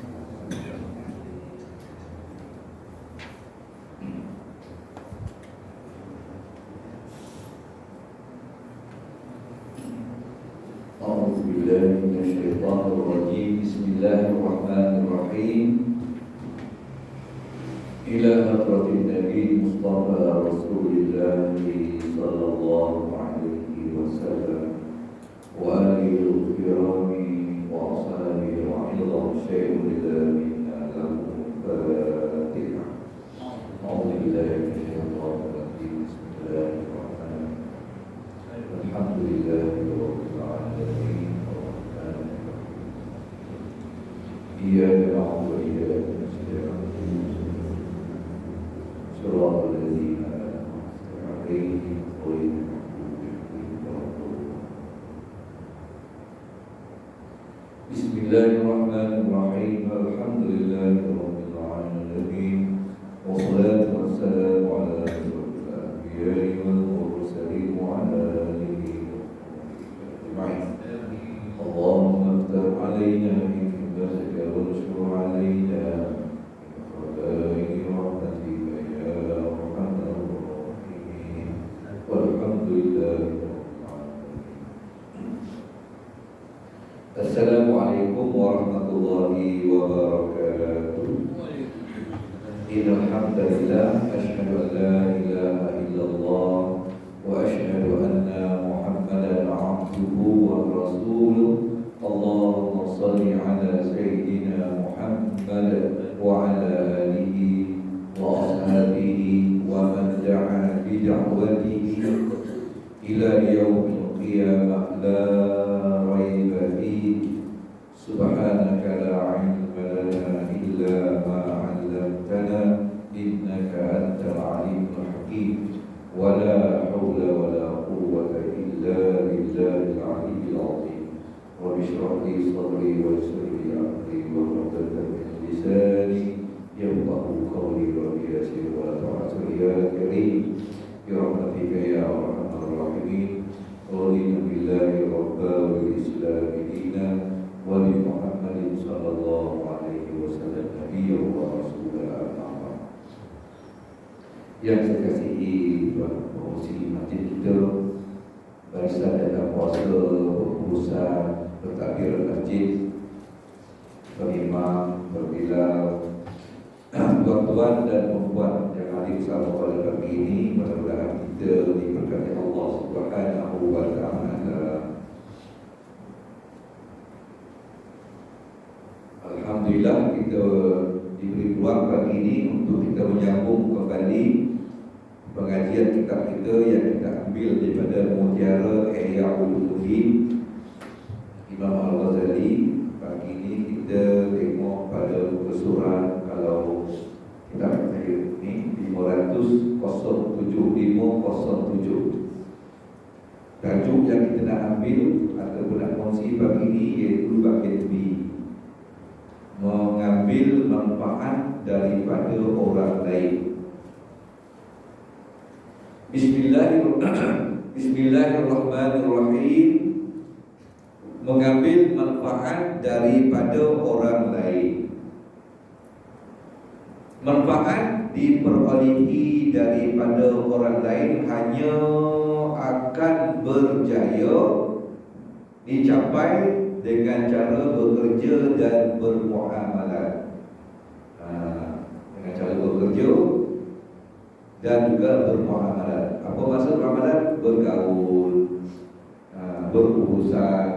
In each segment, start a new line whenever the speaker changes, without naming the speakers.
أعوذ بالله من الشيطان الرجيم. بسم الله الرحمن الرحيم. إلى حضرة النبي مصطفى رسول الله صلى الله عليه وسلم وآله الكرام وأصحابه وعظم شيء لله منا له فاتحة. أعوذ بالله من الشيطان الرجيم. بسم الله الرحمن الرحيم. الحمد لله رب العالمين الرحمن الرحيم. إياك نعبد وإياك نستعين. صراط الذين أنعمت عليهم غير المغضوب عليهم ولا الضالين. بسم الله الرحمن الرحيم. الحمد لله رب العالمين والصلاة والسلام على أشرف الأنبياء والمرسلين وعلى آله أجمعين. اللهم افتح علينا بحكمتك وانشر علينا بخزائن رحمتك يا أرحم الراحمين. والحمد لله رب العالمين. السلام عليكم ورحمة الله وبركاته. إن الحمد لله أشهد أن لا إله إلا الله وأشهد أن محمدا عبده ورسوله. اللهم صل على سيدنا محمد وعلى آله وأصحابه ومن دعا بدعوته إلى يوم القيامة لا ريب فيه. سبحانك لا علم لنا إلا ما علمتنا إنك أنت العليم الحكيم. ولا حول ولا قوة إلا بالله العلي العظيم. رب اشرح لي صدري ويسر لي أمري واحلل من لساني يفقهوا قولي. رب يسر ولا تعسر يا كريم برحمتك يا أرحم الراحمين. رضينا بالله ربا وبالإسلام دينا وبمحمد صلى الله عليه وسلم نبيا ورسولا. أما بعد. Yang saya kasihi pengurusi masjid kita, barisan dalam puasa, pengurusan, bertakbir masjid, perimam, berbilal, tuan-tuan dan perempuan yang hadir bersama pada pagi ini. Mudah-mudahan kita diberkati Allah Subhanahu wa Ta'ala. Alhamdulillah kita diberi peluang pagi ini untuk kita menyambung kembali pengajian kitab kita yang kita ambil daripada Mutiara Ihya Ulumuddin Imam Al-Ghazali. Pagi ini kita tengok pada surah, kalau kitab saya ini 507, 507. Tajuk yang kita nak ambil ataupun nak kongsi pagi ini iaitu bahagian B, mengambil manfaat daripada orang lain. Bismillahirrahmanirrahim. Mengambil manfaat daripada orang lain. Manfaat diperolehi daripada orang lain hanya akan berjaya dicapai dengan cara bekerja dan bermuamalah. Dengan cara bekerja dan juga bermuamalah. Apa maksud muamalah? Bergaul, berurusan.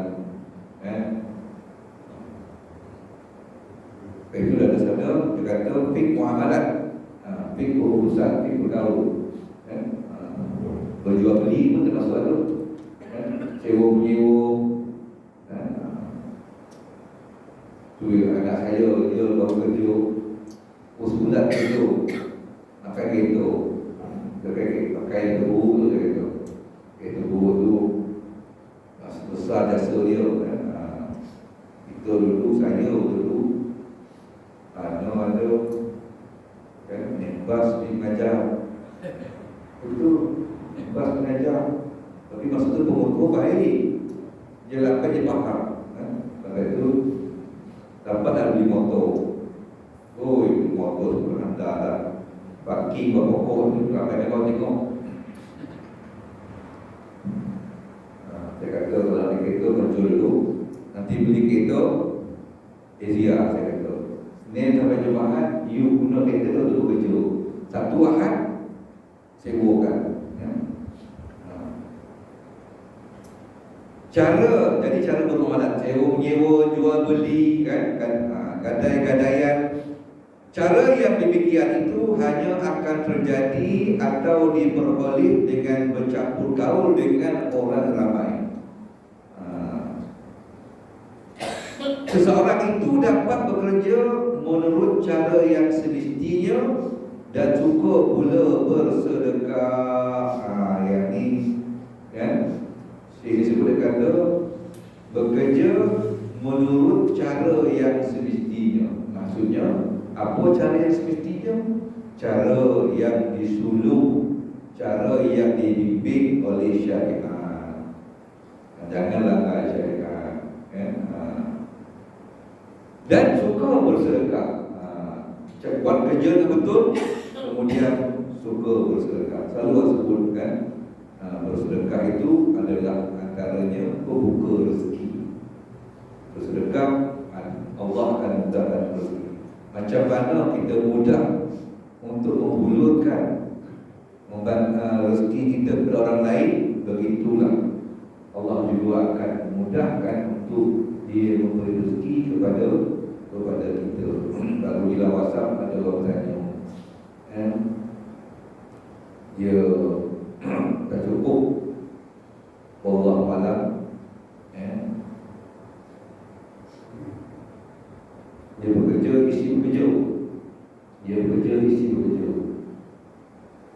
Itu dah ada sana, dia kata fik muamalah, fik berurusan, fik bergaul. Berjual beli pun termasuk ada. Sewa menyewa. Tu anak saya dia baru kerja sebulan kerja pakai kereta, pakai tebu tu kereta. Kereta tebu tu besar jasa dia kan. Kita dulu, saya dulu ada kan bas di mengajar. Itu bas mengajar. Tapi masa tu pengukur baik. Dia lambat dia faham. Pada itu dapat beli motor. Oh, beli motor tu anda dah parking buat pokok tu ramai kau tengok. Saya kata kalau naik kereta control dulu, nanti beli kereta Asia, saya kata Senin sampai Jumaat you guna kereta tu untuk kerja, Sabtu Ahad sewakan ya. Jadi cara bermuamalah, sewa menyewa, jual beli kan, gadai-gadaian. Cara yang demikian itu hanya akan terjadi atau diperoleh dengan bercampur gaul dengan orang ramai. Seseorang itu dapat bekerja menurut cara yang semestinya dan cukup pula bersedekah. Yang ni kan, sini sebut kata bekerja menurut cara yang semestinya. Maksudnya apa cara yang semestinya? Cara yang disuluh, cara yang dibimbing oleh syariat. Jangan langgar syariat kan? Dan suka bersedekah. Buat kerja yang betul, kemudian suka bersedekah. Selalu sebutkan bersedekah itu adalah antaranya pembuka rezeki. Bersedekah Allah akan mudahkan rezeki. Macam mana kita mudah untuk menghulurkan rezeki kita kepada orang lain, begitulah Allah juga akan mudahkan untuk dia memberi rezeki kepada kita. Kalau bila WhatsApp ada orang tanya, dia tak cukup, wallahu alam, dia bekerja, isi bekerja. Dia bekerja, isi bekerja.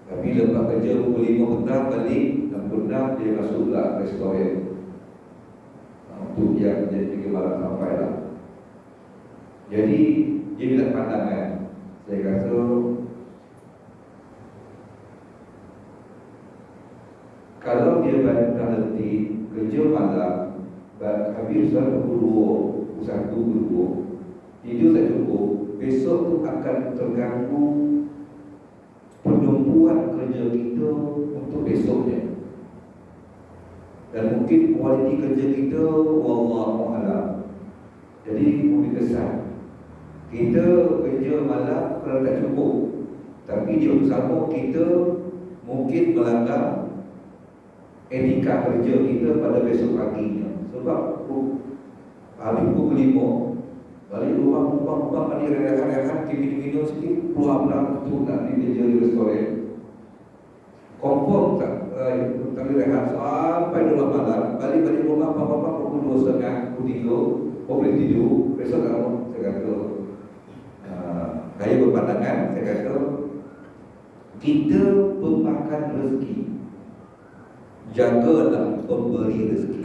Tapi lepas kerja pukul 5 petang balik, pukul 6 dia masuklah restoran. Untuk yang jadi malam sampai lah. Jadi dia bila pandangan, saya rasa kalau dia dah letih kerja malam, habis pukul 1, pukul 2, tidur tak cukup, besok tu akan terganggu penumpuan kerja kita untuk besoknya. Dan mungkin kualiti kerja kita wallahu a'lam. Jadi mungkin kesan kita kerja malam kalau tak cukup, tapi di bersama kita mungkin melanggar etika kerja kita pada besok paginya. Sebab habis pukul 5 balik rumah, mandi rehat-rehat, minum sikit, keluar pulang tu nak kerja di restoran. Confirm tak tak rehat sampai 2 malam, balik rumah apa-apa pukul 2.30, pukul 3, boleh tidur. Besok kamu, saya kata saya berpandangan, saya kata kita pemakan rezeki, jagalah pemberi rezeki.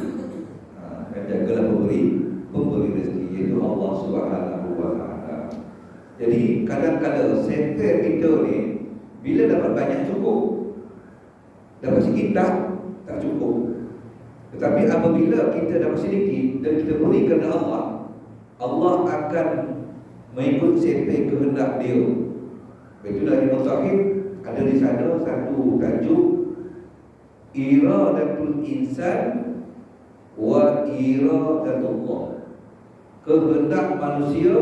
Jagalah pemberi rezeki, iaitu Allah Subhanahu wa ta'ala. Jadi kadang-kadang center kita ni bila dapat banyak cukup, dapat sikit tak cukup. Tetapi apabila kita dapat sedikit dan kita beri kerana Allah, Allah akan mengikut sesuai kehendak dia. Itulah Imam Tauhid ada di sana satu tajuk, iradatul insan wa iradatullah. Kehendak manusia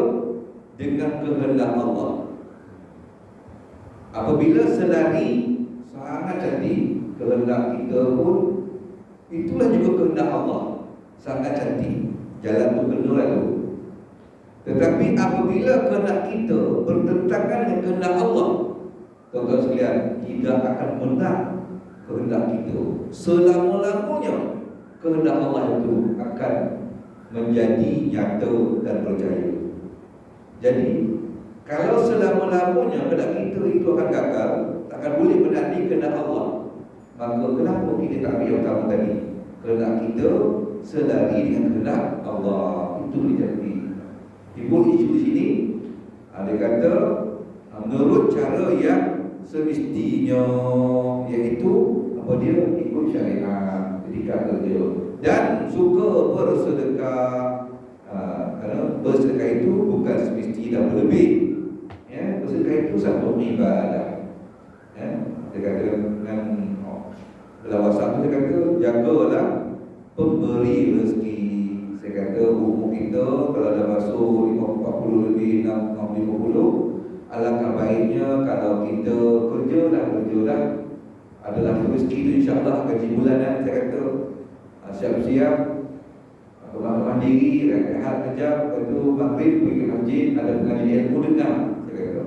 dengan kehendak Allah. Apabila selari sangat cantik kehendak kita pun, itulah juga kehendak Allah, sangat cantik, jalan tu kena lalu. Tetapi apabila kehendak kita bertentangan dengan kehendak Allah, tuan-tuan sekalian, tidak akan menang kehendak kita. Selama-lamanya kehendak Allah itu akan menjadi nyata dan berjaya. Jadi kalau selama-lamanya kehendak kita itu akan gagal, takkan boleh menanding kehendak Allah, maka kenapa kita tak ambil yang utama tadi? Kehendak kita selari dengan kehendak Allah. Itu dijadi. Timbul isu di sini, ada kata menurut cara yang semestinya, iaitu apa dia? Ikut syariat ketika kerja dan suka bersedekah. Kerana bersedekah itu bukan Dalam WhatsApp tu saya kata, jagalah pemberi rezeki. Saya kata umur kita kalau dah masuk 40 lebih 50, alangkah baiknya kalau kita kerja dah adalah rezeki tu insya-Allah gaji bulanan. Saya kata siap-siap kemas diri, rehat kejap, lepas tu maghrib pergi ke masjid, ada pengajian ilmu dengar. Saya kata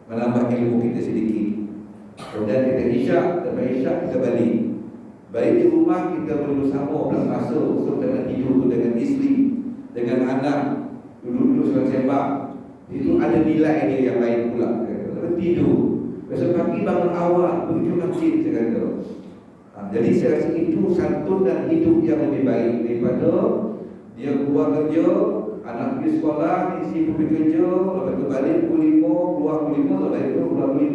menambah ilmu kita sedikit. Kemudian kita isyak, lepas isyak kita balik. Baik di rumah kita boleh bersama dalam masa sebelum tidur tu dengan isteri, dengan anak, duduk-duduk sembang. Itu ada nilai dia yang lain pula. Lepas tidur, besok pagi bangun awal pergi ke masjid, saya kata. Jadi saya rasa itu santun dan hidup yang lebih baik daripada dia keluar kerja, anak pergi sekolah, isi pergi kerja, lepas tu balik pukul 5, keluar pukul 5, lepas itu keluar pukul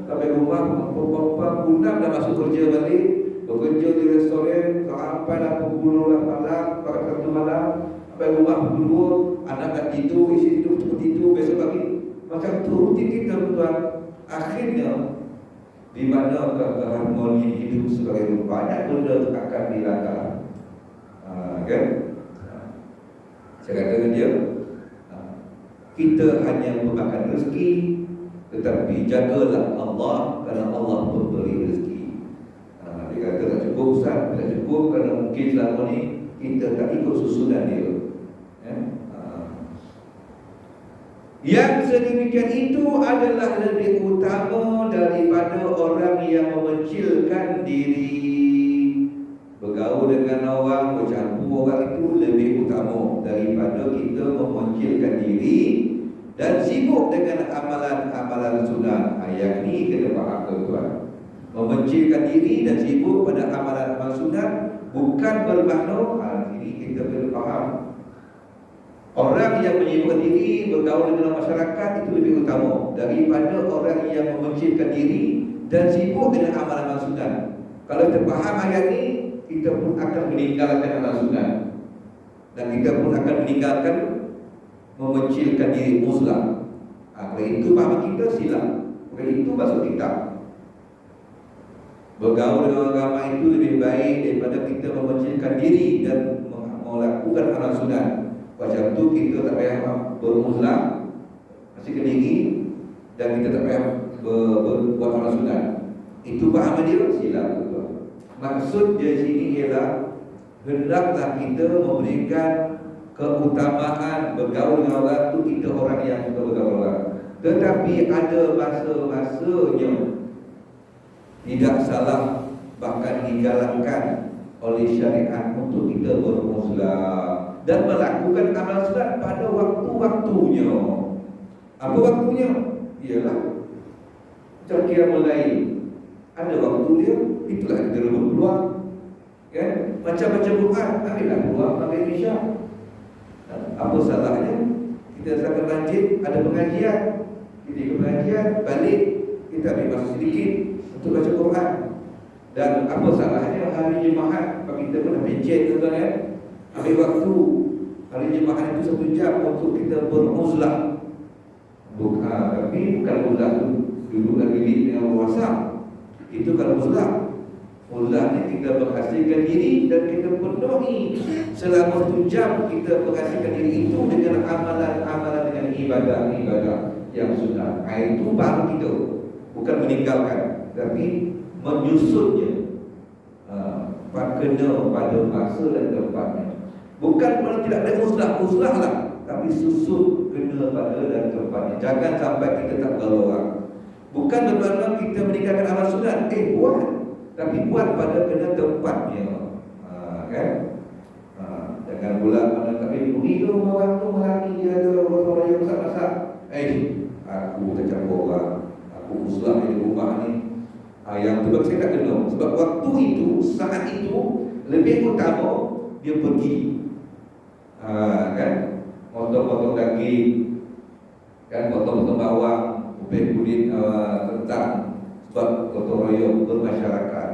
5, sampai rumah pukul 6 dah masuk kerja balik, bekerja di restoran sampai dah pukul 8 malam, pada 1 malam, sampai rumah pukul 2, anak dah tidur, isi tidur, cepat tidur, besok pagi. Macam tu rutin kita tuan. Akhirnya di mana keharmoni hidup sebagai banyak benda akan dilanggar. Kan? Saya kata dia, kita hanya memakan rezeki, tetapi jagalah Allah, kerana Allah memberi rezeki. Dia kata tak cukup Ustaz, tak cukup kerana mungkin selama ni kita tak ikut susunan dia. Yang sedemikian itu adalah lebih utama daripada orang yang memecilkan diri. Bergaul dengan orang, bercampur orang itu lebih utama daripada kita memecilkan diri dan sibuk dengan amalan-amalan sunat. Ayat ni kena faham tuan-tuan. Memecilkan diri dan sibuk pada amalan-amalan sunat bukan bermakna ini kita perlu faham. Orang yang menyibukkan diri bergaul dengan masyarakat itu lebih utama daripada orang yang memecilkan diri dan sibuk dengan amalan-amalan sunat. Kalau kita faham ayat ini, kita pun akan meninggalkan amalan sunat dan kita pun akan meninggalkan memecilkan diri muslim. Kalau itu faham kita silap. Bukan itu maksud kita. Bergaul dengan orang ramai itu lebih baik daripada kita memecilkan diri dan melakukan amalan sunat. Macam tu kita tak payah bermuslim, masih kediri, dan kita tak payah buat amalan sunat. Itu faham dia silap. Maksud dia sini ialah hendaklah kita memberikan keutamaan bergaul dengan orang tu, kita orang yang suka bergaul orang. Tetapi ada masa-masanya tidak salah, bahkan digalakkan oleh syariat untuk kita bermuslim dan melakukan amal sunat pada waktu-waktunya. Apa waktunya? Ialah macam kira mulai ada waktu dia, itulah kita berpeluang. Kan? Macam baca Quran, ambillah peluang ambil isyak. Apa salahnya? Kita datang ke masjid, ada pengajian, kita ke pengajian, balik kita ambil masa sedikit untuk baca Quran. Dan apa salahnya hari Jumaat, kita pun dah pencet tuan-tuan, ambil waktu hari Jumaat itu 1 jam untuk kita beruzlah. Tapi bukan uzlah tu duduk lagi dengan WhatsApp. Itu kalau uzlah. Uzlah ni kita menghasilkan diri dan kita penuhi selama 1 jam kita menghasilkan diri itu dengan amalan-amalan, dengan ibadah-ibadah yang sunnah. Itu baru kita, bukan meninggalkan, tapi menyusunnya. Kena pada masa dan tempatnya. Bukan mana tidak ada uzlah lah, tapi susun kena pada dan tempatnya. Jangan sampai kita tak galau orang. Bukan bermakna kita meninggalkan amal sunat, buat, tapi buat pada kena tempatnya. Kan? Jangan pula mana tak boleh tu orang tu melaki dia ada orang yang masak-masak. Aku tak campur orang. Aku uzlah di rumah ni. Yang tu bagi saya tak kena. Sebab waktu itu, saat itu lebih utama dia pergi, kan, potong-potong daging, kan, potong-potong bawang, ubin kulit kentang, sebab gotong royong bermasyarakat.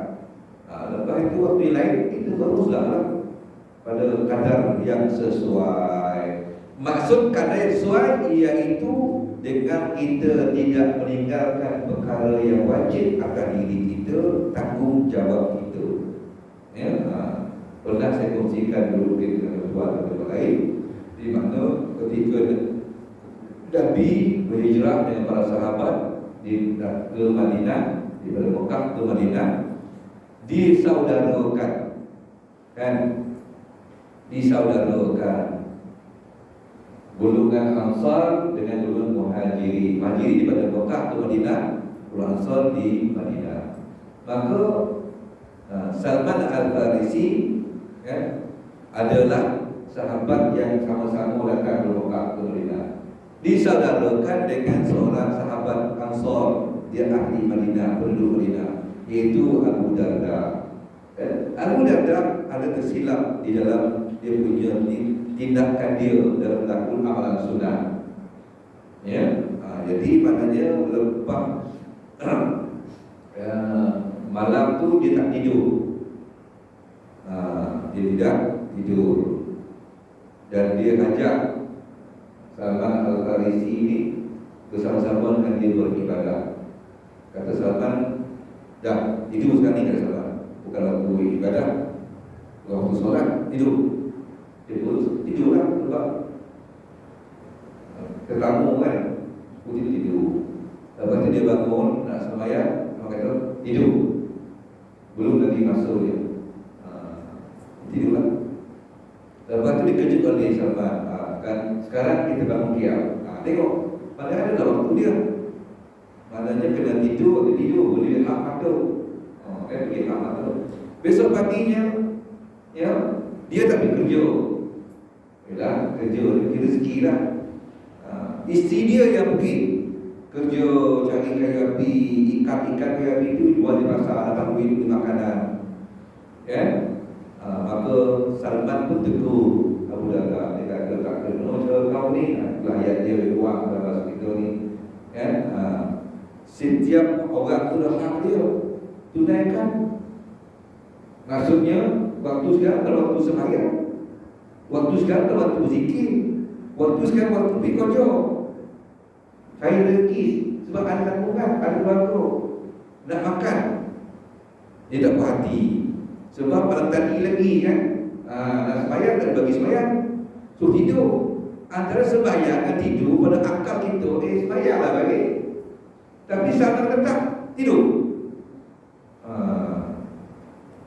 Lepas itu waktu lain kita beruzlah lah pada kadar yang sesuai. Maksud kadar yang sesuai iaitu dengan kita tidak meninggalkan perkara yang wajib akan diri kita, tanggungjawab kita. Ya, pernah saya kongsikan dulu dengan tuan tempat lain, di mana ketika Nabi berhijrah dengan para sahabat ke Madinah, daripada Mekah ke Madinah, disaudarakan, kan? Disaudarakan golongan Ansar dengan golongan Muhajirin. Muhajirin daripada Mekah ke Madinah, golongan Ansar di Madinah. Maka Salman Al-Farisi, kan, adalah sahabat yang sama-sama datang dari Mekah ke Madinah, disaudarakan dengan seorang sahabat Ansar, dia ahli Madinah, penduduk Madinah, iaitu Abu Darda. Abu Darda ada tersilap di dalam dia punya tindakan dia dalam melakukan amalan sunnah. Ya, jadi maknanya lepas malam tu dia tak tidur. Dia tidak tidur, dan dia ajak Salman Al-Farisi ini bersama-sama dengan dia beribadah. Kata Salman, dah tidur sekarang ni, kata Salman. Bukan waktu ibadah, waktu solat, tidur. Dia pun tidurlah sebab tetamu kan, putih tidur. Lepas tu dia bangun nak sembahyang, orang kata tidur, belum lagi masuk dia, tidurlah. Lepas tu dikejut oleh Salman, kan sekarang kita bangun qiyam. Tengok, padahal ada waktu dia. Maknanya kena tidur, dia tidur, boleh hak mata. Kan pergi hak mata. Besok paginya, ya, dia tak pergi kerja. Yalah, kerja rezeki lah. Isteri dia yang pergi kerja, cari kayu api, ikan kayu api itu jual di pasar, dapat duit beli makanan. Kan? Maka Salman pun tegur Abu Darda. Dia kata, tak kena kau ni, ayat dia buang dalam bahasa kita ni. Kan? Setiap orang tu dah hak dia, tunaikan. Maksudnya waktu sekarang adalah waktu sembahyang, waktu sekarang adalah waktu zikir, waktu sekarang waktu pergi kerja, cari rezeki. Sebab ada tanggungan, ada keluarga, nak makan. Dia tak puas hati. Sebab malam tadi lagi kan, nak sembahyang tak bagi sembahyang, so tidur. Antara sembahyang dan tidur pada akal kita, sembahyanglah bagi. Tapi Salman tetap tidur.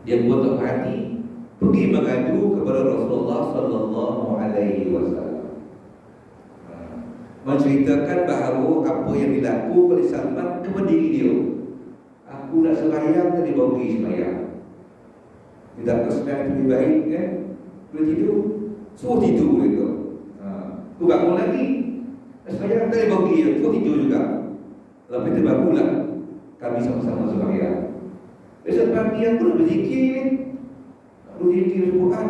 Dia pun tak hati, pergi mengadu kepada Rasulullah sallallahu alaihi wasallam, menceritakan bahawa apa yang dilaku oleh Salman kepada diri dia. Aku nak sembahyang, tadi bawa pergi sembahyang. Dia tak kesenang lebih baik kan? Boleh tidur, suruh tidur dia. Aku bangun lagi, sembahyang, tadi bawa pergi, suruh tidur juga. Lepas itu barulah kami sama-sama sembahyang. Besok pagi aku nak berzikir, nak berzikir Al-Quran,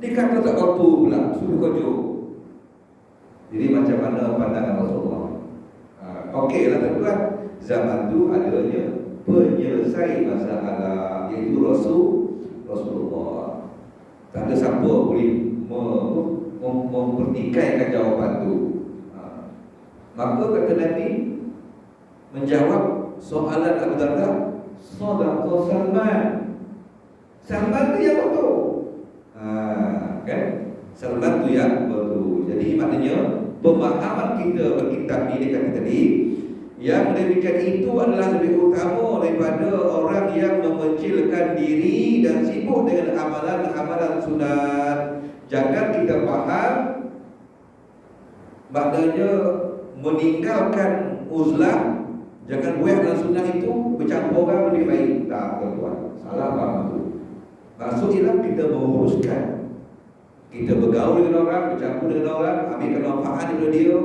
dia kata tak waktu pula, suruh kerja. Jadi macam mana pandangan Rasulullah? Okeylah tuan-tuan, zaman tu adanya penyelesai masalah, iaitu Rasulullah. Tak ada siapa boleh mempertikaikan jawapan tu. Maka kata Nabi menjawab soalan Abu Darda, Sadaqa Salman. Salman tu yang betul. Kan? Salman tu yang betul. Jadi maknanya pemahaman kita berkitab ini kata tadi, yang demikian itu adalah lebih utama daripada orang yang mengecilkan diri dan sibuk dengan amalan-amalan sunat. Jangan kita faham maknanya meninggalkan uzlah, jangan buat dalam sunnah itu bercampur orang lebih baik. Tak, tuan-tuan, salah faham itu. Maksud ialah kita menguruskan, kita bergaul dengan orang, bercampur dengan orang, ambilkan manfaat daripada dia,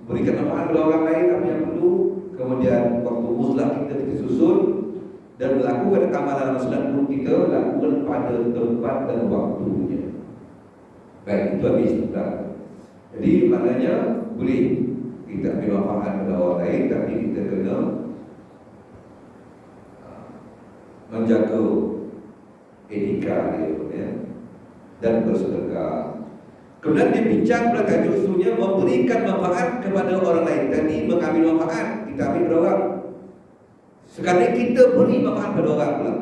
berikan manfaat kepada orang lain apa yang perlu. Kemudian waktu uzlah kita susun dan melakukan amalan sunat pun kita lakukan pada tempat dan waktunya. Baik, itu habis sudah. Jadi maknanya boleh kita ambil manfaat pada orang lain, tapi kita kena menjaga etika dia, ya, dan bersedekah. Kemudian dia bincang pada tajuk usulnya memberikan manfaat kepada orang lain. Tadi mengambil manfaat, kita ambil pada orang. Sekarang kita beri manfaat pada orang pula.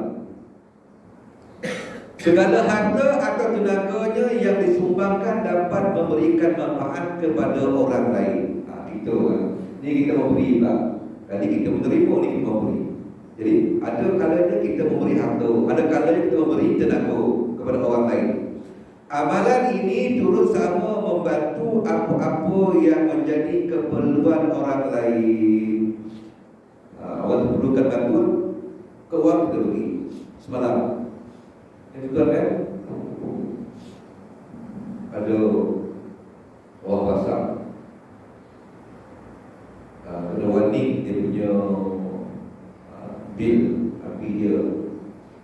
Segala harta atau tenaganya yang disumbangkan dapat memberikan manfaat kepada orang lain. Itu kan. Ini kita memberi pula. Tadi kita menerima, ni kita memberi. Jadi ada kalanya kita memberi harta, ada kalanya kita memberi tenaga kepada orang lain. Amalan ini turut sama membantu apa-apa yang menjadi keperluan orang lain. Orang perlukan bantuan, keuangan kita beri. Semalam yang juga kan ada orang pasang kena warning dia punya bil api dia,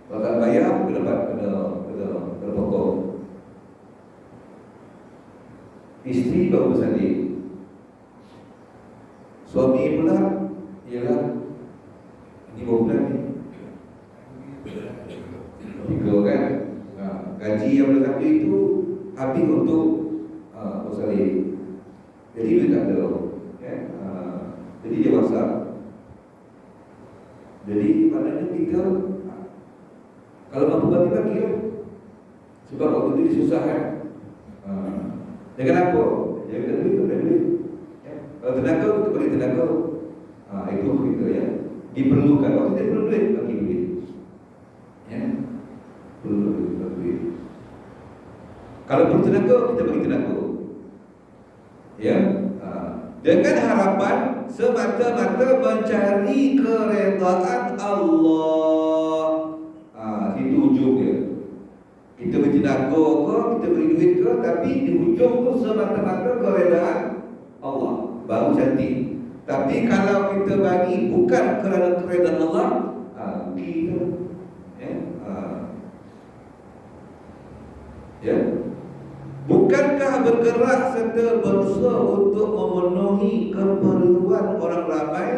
kalau tak bayar kena potong. Isteri baru bersalin, suami pula ialah ini baru bulan ni 3 kan, gaji yang berlaku itu habis untuk bersalin. Jadi dia tak ada kan? Jadi dia whatsapp. Jadi maknanya kita kalau mampu bagi-bagi lah. Sebab waktu itu dia susah kan. Dengan apa? Dia kata duit. Kalau tenaga, kita bagi tenaga. Itu kita ya. Diperlukan. Waktu dia perlu duit, bagi duit. Ya. Perlu duit. Kalau perlu tenaga, kita bagi tenaga. Ya. Dengan harapan semata-mata mencari keredaan Allah. Itu ujung dia. Kita beri tenaga ke, kita beri duit ke, tapi di ujung tu semata-mata keredaan Allah. Baru cantik. Tapi kalau kita bagi bukan kerana keredaan Allah, rugi tu. Ya. Bukankah bergerak serta berusaha untuk memenuhi keperluan orang ramai,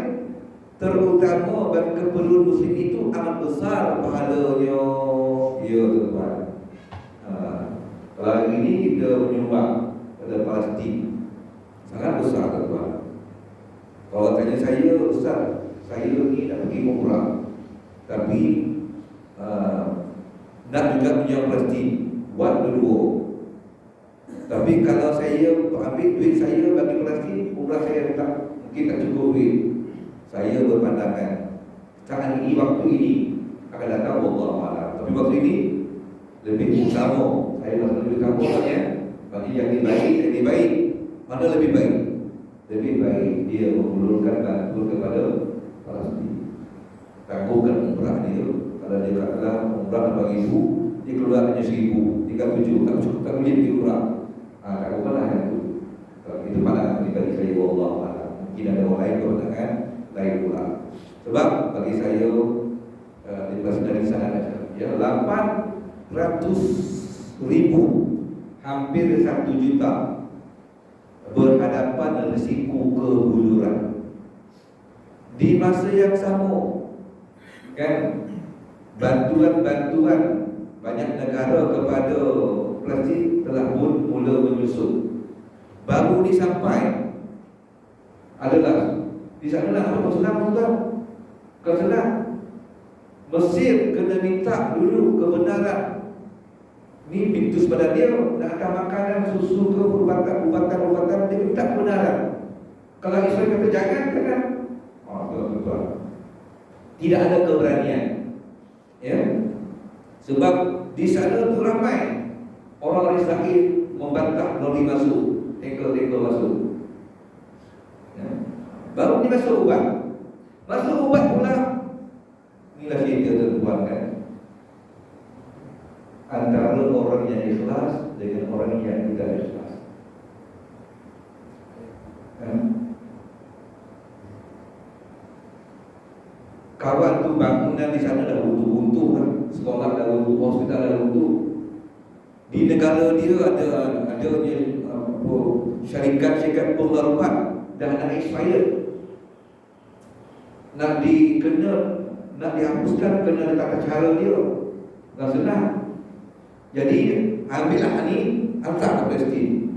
terutama bagi keperluan muslim itu amat besar pahalanya. Ya tuan-tuan. Kalau hari ini kita menyumbang pada Palestin, sangat besar tuan-tuan. Kalau tanya saya, Ustaz, saya ni nak pergi umrah, tapi nak juga menyumbang Palestin, buat dua-dua. Tapi kalau saya ambil duit saya bagi Palestin, umrah saya tak, mungkin tak cukup duit. Saya berpandangan saat ini, waktu ini akan datang Allah Ta'ala. Tapi waktu ini lebih utama. Saya rasa lebih utama ya. Bagi yang lebih baik, mana lebih baik? Lebih baik dia menghulurkan bantuan kepada Palestin. Tangguhkan umrah dia. Kalau dia katalah umrah bagi ibu, dia keluar hanya 1,000, tinggal 7, tak cukup, tak boleh pergi umrah. Tak bukanlah yang itu. Itu pandangan pribadi saya, wallahu a'lam. Mungkin ada orang lain berpandangan lain pula. Sebab bagi saya dari sana ya 800,000, hampir 1 juta berhadapan dengan risiko keguluran. Di masa yang sama kan, bantuan-bantuan banyak negara kepada Palestin telah pun mula menyusul. Baru disampai adalah di sana lah apa senang tuan. Kalau senang Mesir kena minta dulu kebenaran. Ni pintu pada dia nak ada makanan, susu ke, ubatan-ubatan, dia minta kebenaran. Kalau Israel kata jangan. Tuan-tuan, tidak ada keberanian. Ya. Sebab di sana tu ramai orang Israel membantah lori masuk, tanker masuk. Ya. Baru ni masuk ubat. Masuk ubat pula. Inilah cerita tuan-tuan kan. Antara orang yang ikhlas dengan orang yang tidak ikhlas. Kawan tu bangunan di sana dah runtuh kan. Sekolah dah runtuh, hospital dah runtuh. Di negara dia adanya syarikat penggerubat dah nak expired. Nak dihapuskan kena tata cara dia. Tak senang. Jadi ambillah ni, hantar ke Palestin.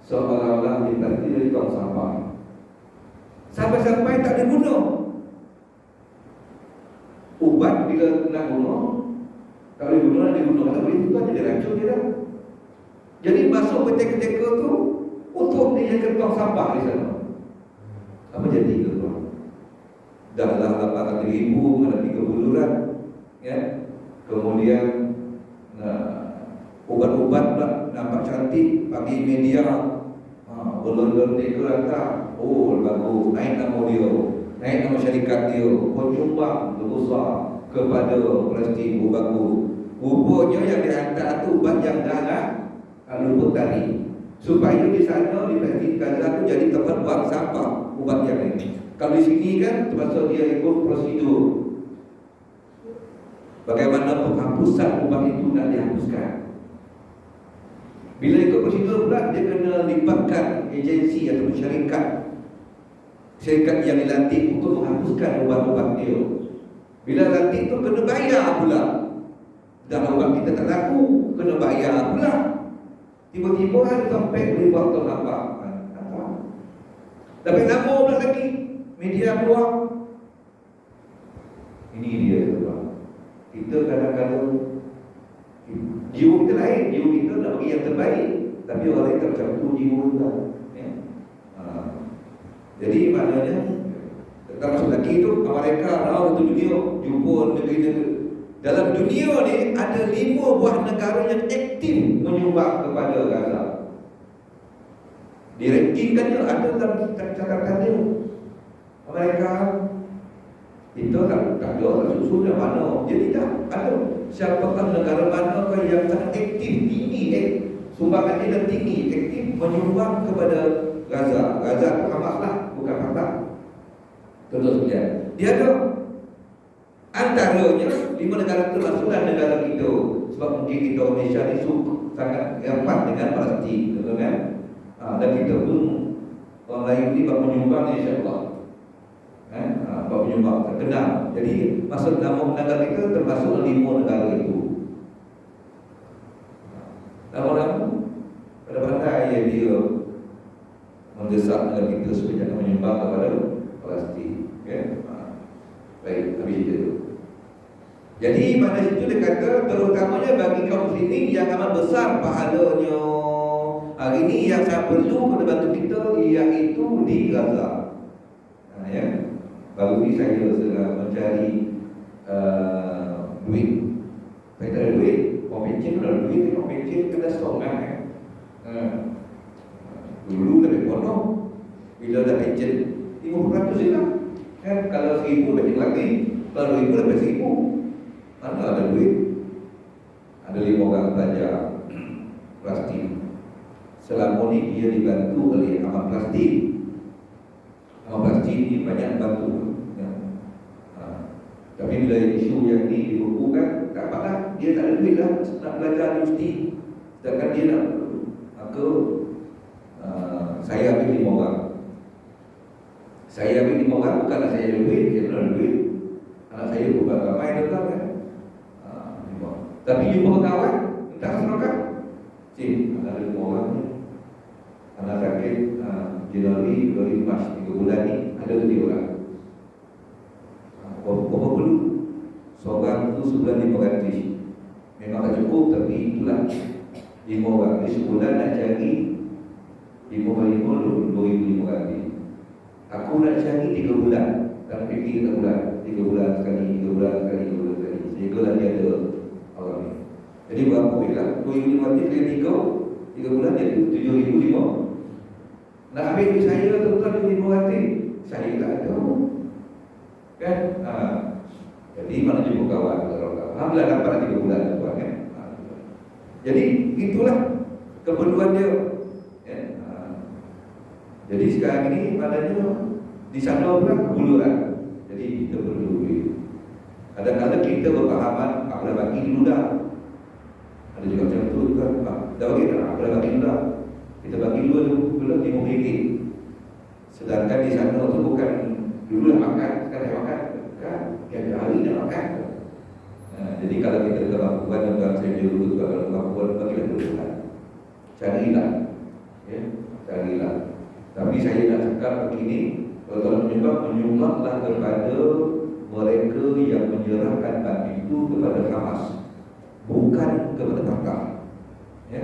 Seolah-olah di Palestin jadi tong sampah. Sampai-sampai tak ada guna. Ubat bila nak guna, Kalau dibunuh atau itu aja diracun dia dah. Jadi masuk ketika tu untuk dia jadi tong sampah di sana. Apa jadi itu tuan? Dah lah 800,000 menghadapi kebuluran, ya. Kemudian ubat-ubat pula nampak cantik bagi media. Belon-belon dia kata, oh bagus, naik nama dia, naik nama syarikat dia, penyumbang besar kepada Palestin, oh bagus. Rupanya yang dihantar tu ubat yang dah luput tadi, supaya di sana di Palestin Gaza tu jadi tempat buang sampah ubat yang ini. Kalau di sini kan termasuk dia ikut prosedur bagaimana penghapusan ubat itu nak dihapuskan. Bila ikut prosedur pula, dia kena libatkan agensi atau syarikat yang dilantik untuk menghapuskan ubat-ubat dia. Bila lantik tu kena bayar pula. Dan ubat kita tak laku, kena bayar pula. Tiba-tiba ada sampai boleh buat tong sampah. Dapat nama pula lagi, media keluar. Ini dia tuan. Kita kadang-kadang jiwa kita lain, jiwa kita nak bagi yang terbaik, tapi orang lain tak macam tu jiwa kita, ya? Jadi maknanya kita masuk lagi tu Amerika, untuk dunia jumpa negeri-negeri dalam dunia ni ada 5 buah negara yang aktif menyumbang kepada Gaza. Direktingkannya ada dalam catatannya. Amerika kita tak ada susun yang mana. Jadi tak ada siapakah negara mana yang sangat aktif, tinggi, sumbangan dia tinggi, aktif menyumbang kepada Gaza. Gaza itu Hamas lah, bukan Fatah. Tentu saja. Dia ada antaranya 5 negara termasuklah negara kita. Sebab mungkin kita Malaysia ni sangat rapat dengan Palestin, betul kan? Dan kita pun orang lain ni bak menyumbang, insya-Allah. Bak menyumbang terkenal. Jadi masuk nama negara kita termasuk 5 negara itu. Lama-lama pada ya dia mendesak negara kita supaya jangan menyumbang kepada Palestin, okay? Baik, habis itu. Jadi pada situ dia kata terutamanya bagi kaum muslimin yang amat besar pahalanya. Hari ini yang saya perlu kena bantu kita iaitu di Gaza. Ya. Baru ni saya sedang mencari duit. Saya tak ada duit. Orang pencen ada duit, orang pencen kena stok kan. Dulu lebih bodoh. Bila dah pencen 50% je lah. Kan kalau 1,000 lebih lagi, kalau 2,000 lebih 1,000. Mana ada duit? Ada 5 orang pelajar Palestin. Selama ni dia dibantu oleh Ahmad Palestin. Ahmad Palestin ni banyak bantu, ya. Tapi bila isu yang ni dibukukan, tak apa-apa, dia tak ada duit lah nak belajar universiti. Sedangkan dia nak saya ambil 5 orang. Saya ambil 5 orang bukanlah saya ada duit, saya ada duit. Anak saya bukan ramai datang kan. Tapi jumpa kawan, minta sedekah. Cik, ada 5 orang ni. Anak sakit Januari 2005, 3 bulan ni ada 7 orang. Berapa perlu? Seorang tu sebulan 500. Memang tak cukup, tapi itulah 5 orang. Di sebulan nak cari 5 kali 5, 2,500. Aku nak cari 3 bulan. Tak fikir 3 bulan. 3 bulan sekali, 3 bulan sekali, 3 bulan sekali. Sehinggalah dia ada orang ni. Jadi berapa bila? 2,500 kali 3 bulan jadi 7,500. Nak ambil duit saya tuan-tuan 2,500. Saya tak ada. Kan? Jadi mana jumpa kawan. Alhamdulillah dapat 3 bulan tuan kan. Jadi itulah keperluan dia. Ya. Jadi sekarang ini maknanya di sana pula kebuluran. Jadi kita perlu duit. Kadang-kadang kita berpahaman apa bagi dulu dah. Ada juga macam tu kan. Dah bagi tak? Apa bagi dulu dah. Kita bagi dulu RM5. Sedangkan di sana tu bukan dulu dah makan, sekarang dah makan kan? Tiap hari dah makan. Jadi kalau kita ada kemampuan dan saya dulu juga kalau kemampuan bagilah dulu kan. Carilah. Ya, carilah. Tapi saya nak cakap begini, kalau menyumbanglah kepada mereka yang menyerahkan batu itu kepada Hamas. bukan kepada harta. Ya.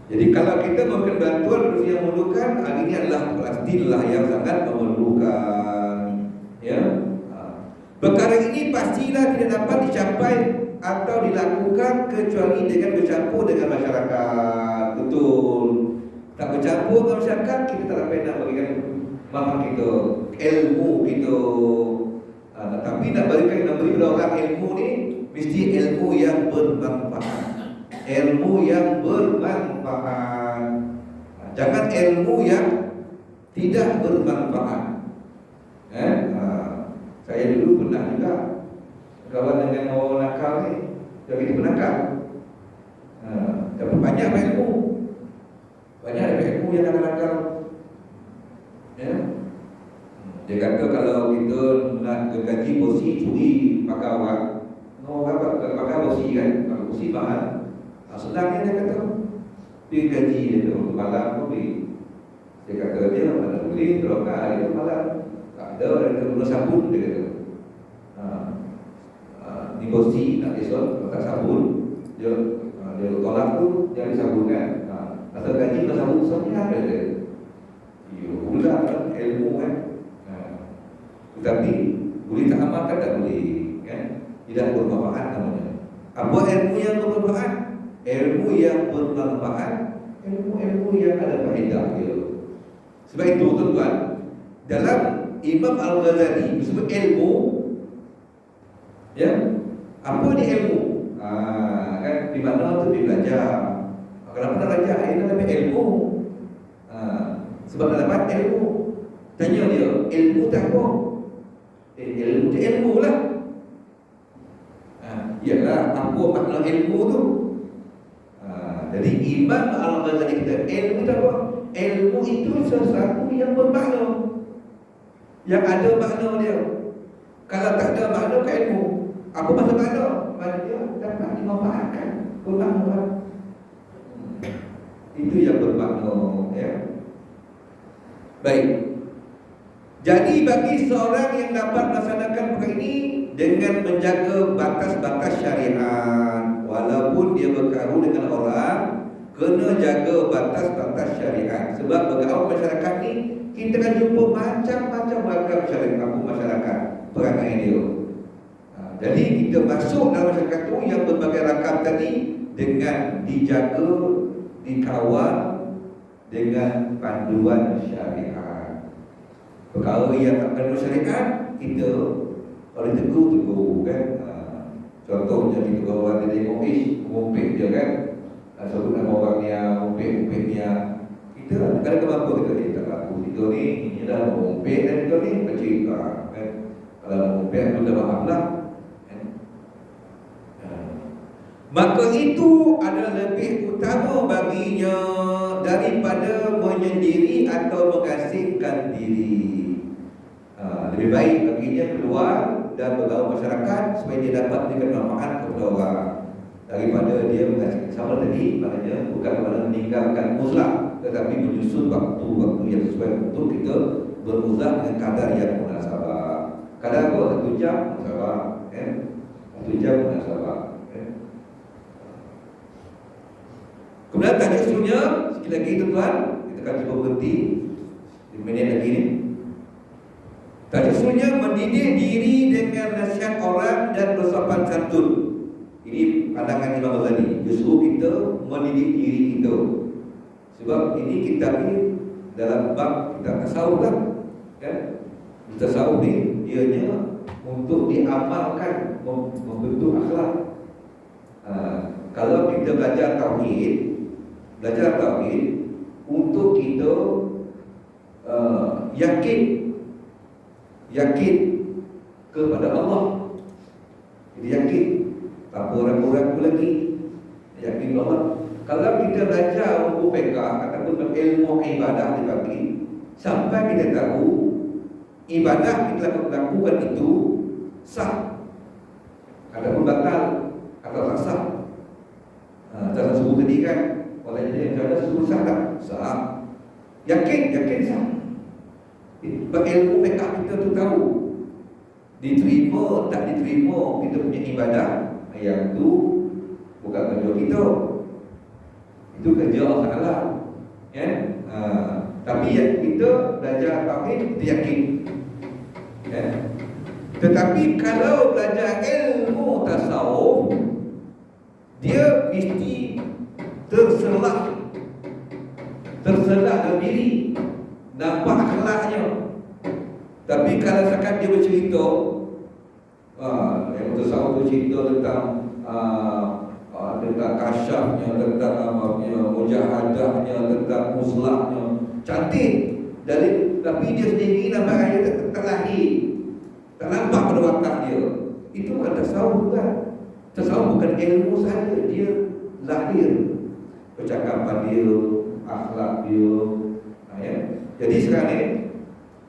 Jadi kalau kita memberikan bantuan berusia yang memerlukan, hari ini adalah pastilah yang sangat memerlukan. Ya. Perkara ini pastilah tidak dapat dicapai atau dilakukan kecuali dengan bercampur dengan masyarakat. Betul. Tak bercampur dengan masyarakat, kita tak dapat nak berikan makan kita, ilmu kita. Tapi nak beri pada orang ilmu ni, mesti ilmu yang bermanfaat. Ilmu yang bermanfaat. Jangan ilmu yang tidak bermanfaat. Saya dulu pernah juga kawan dengan orang nakal ni, jadi penakal. Dapat banyak ilmu. Banyak ilmu yang nakal-nakal. Ya. Dia kata kalau kita nak gaji bosi, curi pakai orang. Orang pakai bosi kan, pakai bosi mahal. Sedangnya dia kata dia gaji dia tu malam pun beli. Dia kata dia mana beli terus hari tu malam. Tak ada dia guna sabun dia kata. Di bosi nak esok tak sabun dia tolak tu dia disabunkan. Asal gaji tak sabun semua ada dia. Ulang ilmu kan. Tetapi boleh tak amalkan tak boleh kan? Tidak bermanfaat namanya. Apa ilmu yang bermanfaat? Ilmu yang bermanfaat, ilmu yang ada faedah dia. Sebab itu tuan-tuan, dalam Imam Al-Ghazali disebut ilmu, ya, apa ni ilmu? Kan di mana tu dia belajar. Kenapa nak belajar? Ia dapat ilmu. Sebab dapat ilmu. Tanya dia, ilmu tak apa? Ilmu tu ilmu lah. Ialah apa makna ilmu tu? Jadi Imam Al-Ghazali kata ilmu itu apa? Ilmu itu sesuatu yang bermakna, yang ada makna dia. Kalau tak ada makna ke ilmu, apa maksud makna? Makna dia dapat dimanfaatkan, bermakna. Itu yang bermakna, ya. Baik. Jadi bagi seorang yang dapat melaksanakan perkara ini dengan menjaga batas-batas syariat, walaupun dia bergaul dengan orang, kena jaga batas-batas syariat. Sebab bergaul masyarakat ni, kita akan jumpa macam-macam ragam masyarakat perangai dia. Jadi kita masuk dalam masyarakat tu yang berbagai ragam tadi dengan dijaga, dikawal dengan panduan syariat. Perkara yang tak panduan syariat, kita boleh tegur kan. Contohnya kita bawa dia tengok ngumpet dia kan. Sebut nama orang ni ngumpet dia. Kita kadang-kadang apa kita tak laku kita ni, ini dah ngumpet dan kita ni bercerita kan. Kalau ngumpet tu dah maaf lah kan? Maka itu adalah lebih utama baginya daripada menyendiri atau mengasingkan diri. Lebih baik baginya keluar dan bergaul masyarakat supaya dia dapat memberikan manfaat kepada orang daripada dia mengasingkan. Sama tadi maknanya bukan kerana meninggalkan mutlak, tetapi menyusun waktu-waktu yang sesuai untuk kita beruzlah dengan kadar yang munasabah. Kadar apa? 1 jam munasabah, 1 jam munasabah. Kemudian tadi usulnya, sekali lagi tuan-tuan, kita akan cuba berhenti di minit lagi ni. Tadi usulnya mendidik diri dengan nasihat orang dan bersopan santun. Ini pandangan Imam Ghazali. Justru kita mendidik diri kita. Sebab ini kita ni dalam bab kita tasawuf lah, kan? Tasawuf ni ianya untuk diamalkan, membentuk akhlak. Kalau kita belajar tauhid untuk kita yakin kepada Allah. Jadi yakin, tak apa ragu-ragu lagi, yakin Allah. Kalau kita belajar ilmu fiqh ataupun ilmu ibadah dibagi, sampai kita tahu ibadah kita lakukan itu sah ataupun batal atau tak sah. Dalam subuh tadi kan, oleh dia ada subuh sah tak? Sah. Yakin sah. Berilmu fiqh kita tu tahu Diterima tak diterima kita punya ibadah, yang tu bukan kerja kita, itu kerja Allah Taala, ya. Tapi yang kita belajar tauhid, kita yakin, ya. Tetapi kalau belajar ilmu tasawuf, dia mesti terselah dalam diri, nampak akhlaknya. Tapi kalau sekat dia bercerita, yang tasawuf tu cerita tentang kasyafnya, tentang mujahadahnya, tentang muslahnya, cantik. Tapi dia sendiri nampak dia tak lahir, tak nampak pada watak dia. Itu bukan tasawuf, kan? Tasawuf bukan ilmu saja, dia lahir, percakapan dia, akhlak dia, ya. Jadi sekarang ni,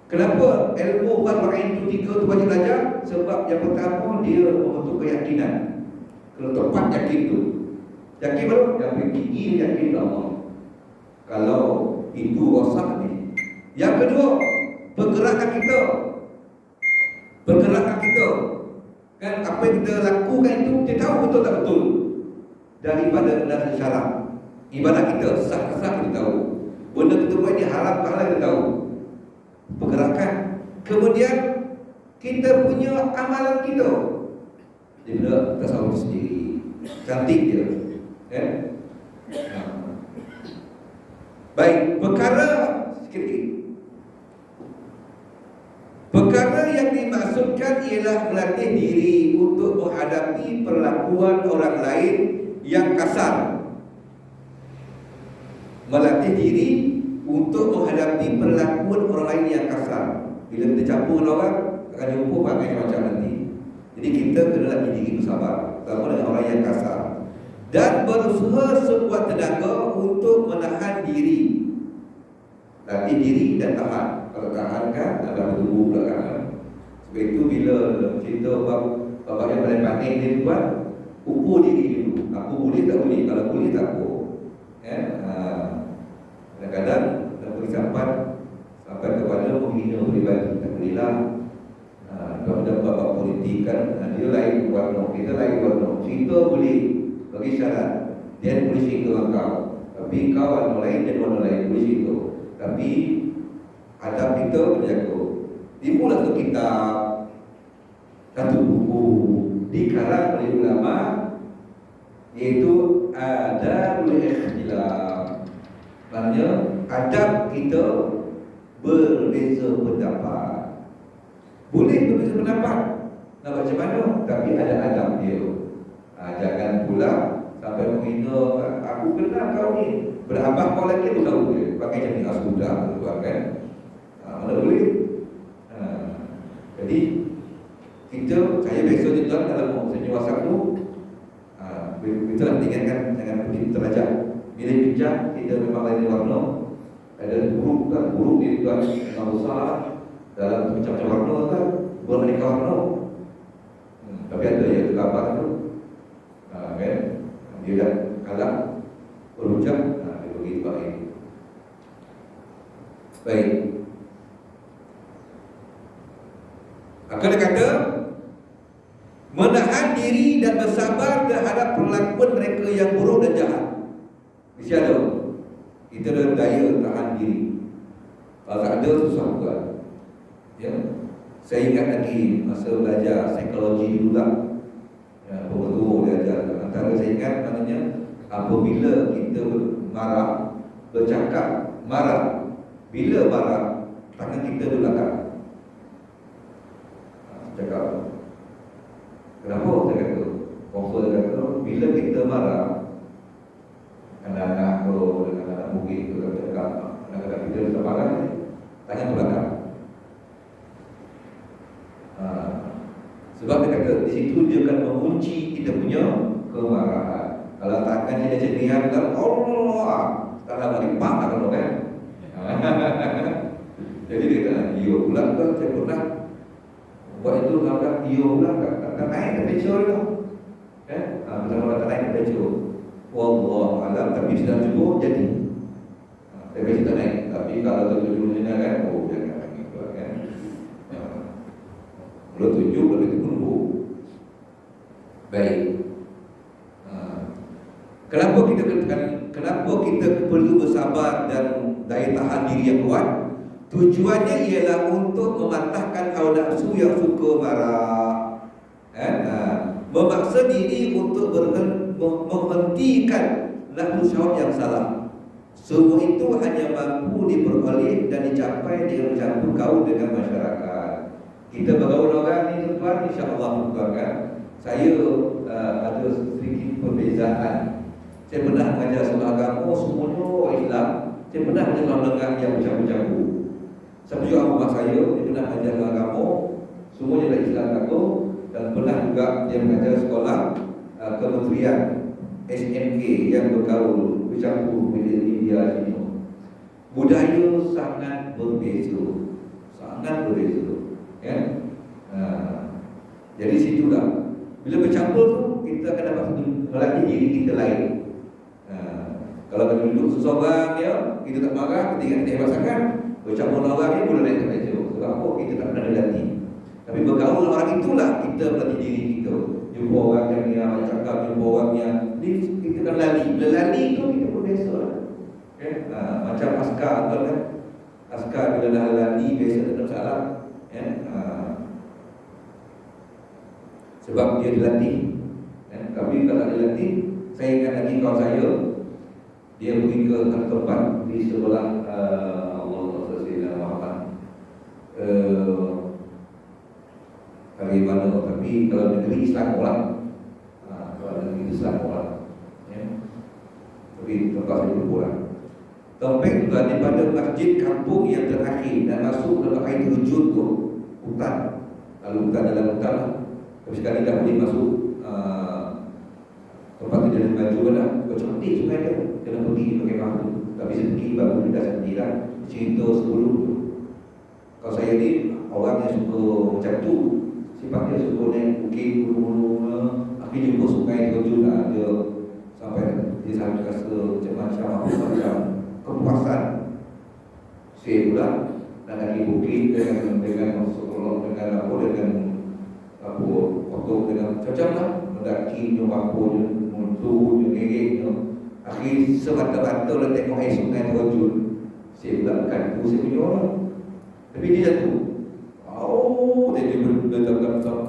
kenapa ilmu fardu ain itu 3 tu wajib belajar? Sebab yang pertama dia membentuk keyakinan. Kalau tepat yakin tu, yakin baru yang tinggi yakin Allah. Kalau itu rosak ni. Yang kedua, pergerakan kita. Kan apa yang kita lakukan itu kita tahu betul tak betul. Daripada dasar syarak. Ibadah kita sah-sah kita tahu. Benda kita buat ni haram tak halal kita tahu. Pergerakan. Kemudian kita punya amalan kita. Dia bila tasawuf sendiri, cantik dia, ya? Baik, perkara yang dimaksudkan ialah melatih diri untuk menghadapi perlakuan orang lain yang kasar. Melatih diri untuk menghadapi perlakuan orang lain yang kasar. Bila kita campur dengan orang, akan jumpa pakai macam nanti. Jadi kita kena latih diri bersabar, terutama dengan orang yang kasar, dan berusaha sekuat tenaga untuk menahan diri. Latih diri dan tahan. Kalau tahan kan ada bertumbuh belakangan. Sebab itu bila cerita bapak yang paling pandai dia buat, ukur diri dulu. Aku boleh tak boleh? Kalau boleh tak apa, ya. Kadang-kadang tak boleh sampai kepada menghina pribadi, tak boleh lah. Kalau bapak politik kan, dia lain warna, kita lain warna. Cerita boleh bagi syarat, dia boleh cerita dengan kau, tapi kau warna lain dan warna lain boleh cerita. Tapi adab kita berjaga. Timbullah satu kitab, satu buku dikarang oleh ulama, iaitu Adabul Ikhtilaf. Maknanya adab kita berbeza pendapat. Boleh berbeza pendapat, nak macam mana, tapi ada adab dia. Jangan pula sampai menghina, aku kenal kau ni, berabah kau lagi aku tahu dia. Pakai macam ni, sudah tuan kan. Mana boleh. Jadi saya biasa ni tuan dalam senyum WhatsApp tu, kita lah tinggalkan jangan pergi terajak. Bila bincang kita memang lain warna. Ada buruk kan, buruk ni tuan yang besar dalam macam-macam warna kan, beraneka warna. Tapi ada yang tergambar tu, kan, dia dah kalah berhujang, dia bagi baik. Baik. Akan kata menahan diri dan bersabar terhadap perlakuan mereka yang buruk dan jahat. Mesti ada. Kita ada daya tahan diri. Kalau tak ada, susah buat. Ya. Saya ingat lagi masa belajar psikologi dulu lah, ya, guru dia ajar. Antara saya ingat maknanya apabila kita marah, bercakap marah, bila marah, tangan kita di belakang. Cakap, kenapa saya kata? Konsul dia kata, bila kita marah, anak-anak tu, dengan anak bukit tu, cakap, anak-anak kita bisa marah, tangan di belakang. Sebab dia kata, di situ dia akan mengunci kita punya kemarahan. Kalau tangan dia cerihan, kalau Allah, tak lama dipak tak kalau kan. Jadi dia kata, iya pula tu, saya pernah buat itu, kalau iya pula, tak naik ke pecah itu. Bersama tak naik ke pecah. Wallahualam, tapi sudah cukup jadi. Tapi kita naik. Tapi kalau tu dulu kan, jangan gitu kan. Kalau tunjuk kalau itu menunggu. Baik. Kenapa kita perlu bersabar dan daya tahan diri yang kuat? Tujuannya ialah untuk mematahkan hawa nafsu yang suka marah. Memaksa diri untuk menghentikan nafsu syahwat yang salah. Semua itu hanya mampu diperoleh dan dicapai dengan bercampur gaul dengan masyarakat. Kita bergaul orang ni tuan, insya-Allah tuan kan. Saya ada sedikit perbezaan. Saya pernah mengajar sekolah agama semuanya orang Islam. Saya pernah mengajar orang lengah yang bercampur-campur. Sama juga rumah saya, dia pernah mengajar agama semuanya dari Islam agama. Dan pernah juga dia mengajar sekolah kementerian SMK yang bergaul bercampur dengan India sini. Budaya sangat berbeza, sangat berbeza. Ya? Jadi situlah bila bercampur tu kita akan dapat melatih diri kita lain. Kalau kita duduk seseorang ya, kita tak marah, ketika kita hebat sangat, bercampur dengan orang ni boleh naik ke meja. Sebab apa? Kita tak pernah dilatih. Tapi bergaul dengan orang itulah kita melatih diri kita. Jumpa orang yang dia cakap, jumpa orang yang kita akan lari. Bila lari tu kita pun biasa lah. Okay? Macam askar kan? Askar bila dah lari biasa tak ada masalah. Sebab dia dilatih. Tapi kalau dilatih, saya ingat lagi kawan saya, dia pergi ke tempat di sebelah Allah Taala Muhammad. Bagaimana? Tapi kalau negeri Islam orang, kalau negeri Islam orang, ya. Tapi tempat saya dulu orang. Tempat itu daripada masjid kampung yang terakhir dan masuk dalam air terjun tu hutan. Kalau hutan dalam hutan lah. Tapi sekali tak boleh masuk tempat itu jalan baju lah. Cantik sungai dia. Kena pergi pakai batu. Tapi saya pergi baru dia dah sendirian. Cerita sebelum tu. Kalau saya ni orang yang suka macam tu, sifatnya suka naik bukit gunung-gunung. Akhirnya jumpa sungai terjun lah. Dia sampai dia sampai rasa macam kepuasan. Saya pula nak lagi bukit dengan sekolah dengan apa dengan apa foto dengan macam lah mendaki apa muncul ngegek akhir semata-mata lah tengok air sungai terjun. Saya pula bukan tu saya punya orang, tapi dia jatuh. Dia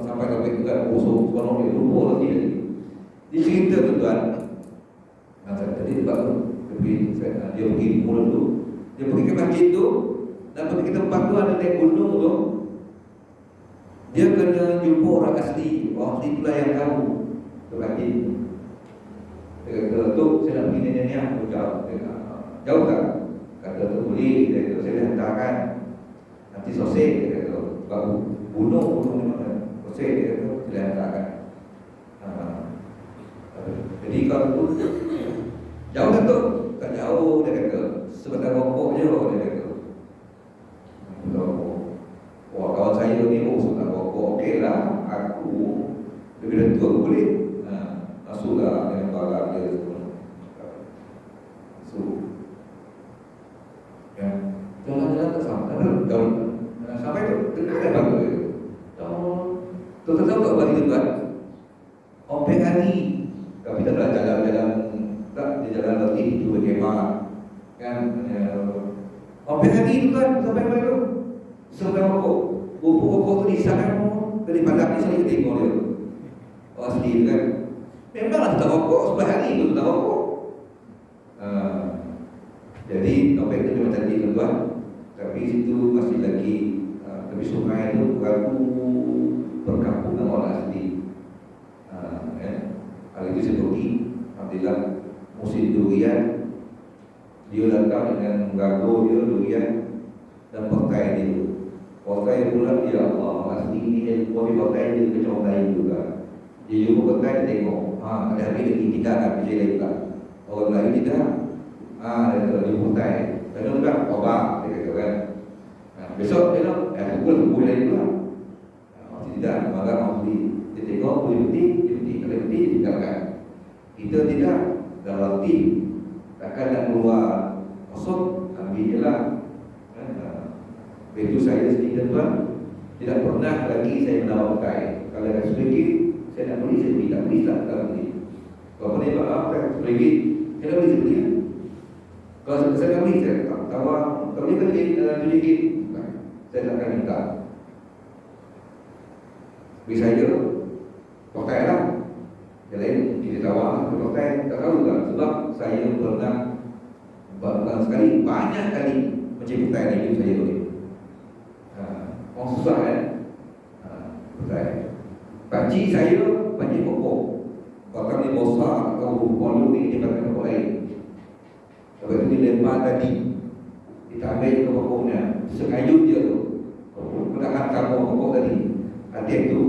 sampai dekat bosok sekolah dia lupa lagi. Dia cerita tuan. Tadi tempat tu dia pergi mula tu, dia pergi ke masjid tu dan pergi ke tempat tu ada naik gunung tu. Dia kena jumpa orang asli pula yang tahu tempat ini. Dia kata, "Tok, saya nak pergi nenek-nenek aku jauh." Dia kata, "Jauh tak?" Kata tu boleh. Dia kata, "Saya dah hantarkan. Nanti sosek." Dia kata, "Baru gunung di mana?" Sosek dia kata, "Saya dah hantarkan." Jadi kalau tu jauh tak tu? Tak jauh, dia kata. Sebentar rokok je, dia kata. Wah, kawan saya ni, sebentar rokok, okey lah. Aku lebih dari tu aku boleh. Masuklah dengan barang dia semua. Ya, jalan-jalan tak sama. Jauh. Sampai tu, dekat dah bagus dia. Tahu tak bagi tu kan? Ompek hari. Tapi tak ada jalan-jalan. Tak, dia jalan lagi itu berkemah. Kan? Ompek hari tu kan, sampai mana tu? Sebentar rokok. Rokok tu disahkan dari padang ni saya tengok dia. Asli tu kan. Memanglah tak rokok sebelah hari tu tak rokok. Jadi topik tu memang cantik tuan. Tapi situ masih lagi tepi sungai tu baru perkampungan orang asli. Hari itu saya pergi, alhamdulillah musim durian. Dia datang dengan gago dia durian dan pakai dia. Pakai pula dia Allah asli ni dia pakai dia kecau lain juga. Dia jumpa pakai dia tengok. Ada habis lagi tidak habis lain pula. Orang lain tidak. Dia pakai. Kena enggak obat dia kata kan. Besok dia nak pukul lain pula. Tidak, maka mau dia tengok boleh penting, kalau penting dia tinggalkan. Kita tidak dalam tim. Takkan nak keluar kosong, ambil je lah. Itu saya sendiri tuan. Tidak pernah lagi saya menawar pakai. Kalau ada RM10, saya nak beli, saya beli. Tak beli, tak beli. Kalau boleh maaf, RM10, saya nak beli, saya beli. Kalau saya nak beli, saya tawar. Kalau dia beli RM7, saya tak akan minta. Bagi saya, pakai lah. Yang lain, kita tawar lah. Pakai, tak tahu tak. Sebab saya pernah bukan sekali, banyak kali macam pakai dalam hidup saya boleh. Orang susah kan? Pakai. Pakcik saya banyak pokok. Kalau kami bosak atau pondok ni dia pakai pokok lain. Lepas tu dia lempar tadi. Kita ambil ke pokoknya. Sekayut je tu. Kita hantar pokok tadi. Adik tu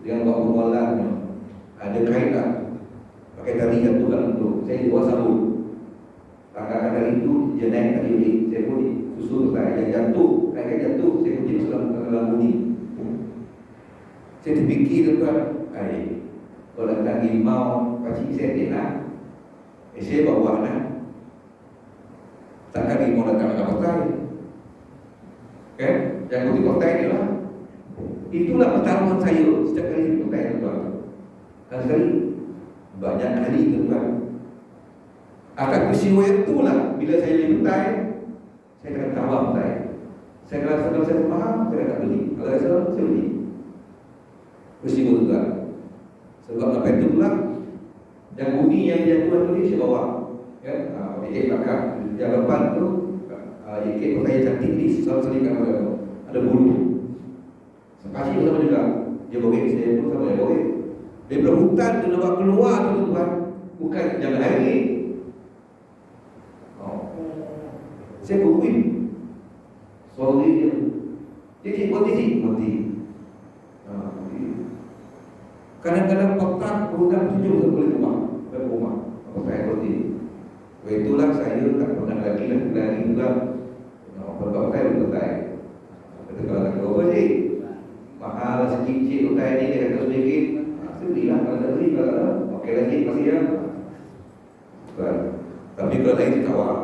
dengan buat permoholannya. Ada kain tak? Pakai tali jatuhkan tu. Saya buat sabun. Tanggakan dari itu dia naik tadi ni. Saya pun susul saya yang jatuh. Kain jatuh. Saya pun dalam bunyi. Saya terfikir tuan, kalau datang limau, pakcik saya dia nak, saya bawa nak. Takkan limau datang dengan kotai, kan? Yang putih kotai ni lah. Itulah pertarungan saya setiap kali saya kotai tuan. Dan sekali banyak kali tuan. Akan peristiwa itulah bila saya beli kotai, saya akan tawar kotai. Saya kalau saya faham, saya tak beli. Kalau saya beli. Peristiwa juga. Sebab apa itu pula? Yang bunyi yang jatuh itu saya bawa. Kan? Ikut belakang. Yang depan tu ikut kotai cantik ni selalu selingkan ada bulu. Sepasi pun sama juga. Dia bogek, saya pun sama dia bogek. Dia berhutan dia nak keluar tu tuan. Bukan jalan air. Saya kukuin. Suara dia. Titik, berhenti. Kadang-kadang petang berhutang 7 boleh rumah. Apa saya berhenti. Itulah saya tak pernah lagi lari juga. Berbab saya berhutang. Kata kalau nak berapa sih? Mahal sikit-sikit hutang ni dia kata sedikit. Saya belilah kalau tak beli. Kalau okey lagi masih ya. Tapi kalau lain kita tawar.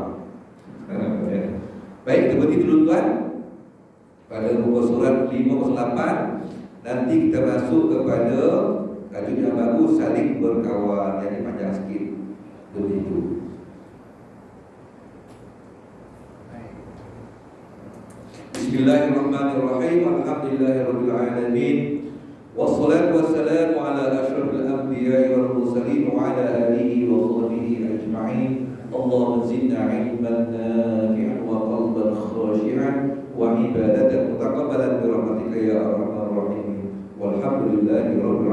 Baik, kita berhenti dulu tuan. Pada muka surat 508 nanti kita masuk kepada tajuk yang baru, saling berkawan, yang panjang sikit. Begitu. Bismillahirrahmanirrahim. Alhamdulillahirabbil alamin. Wassalatu wassalamu ala asyrafil anbiya'i wal mursalin wa ala alihi wa sahbihi ajma'in. Allahumma zidna 'ilman nafi'an wa qalban khashi'an wa ibadatan mutaqabbalan bi rahmatika ya arhamar rahimin. Walhamdulillahirabbil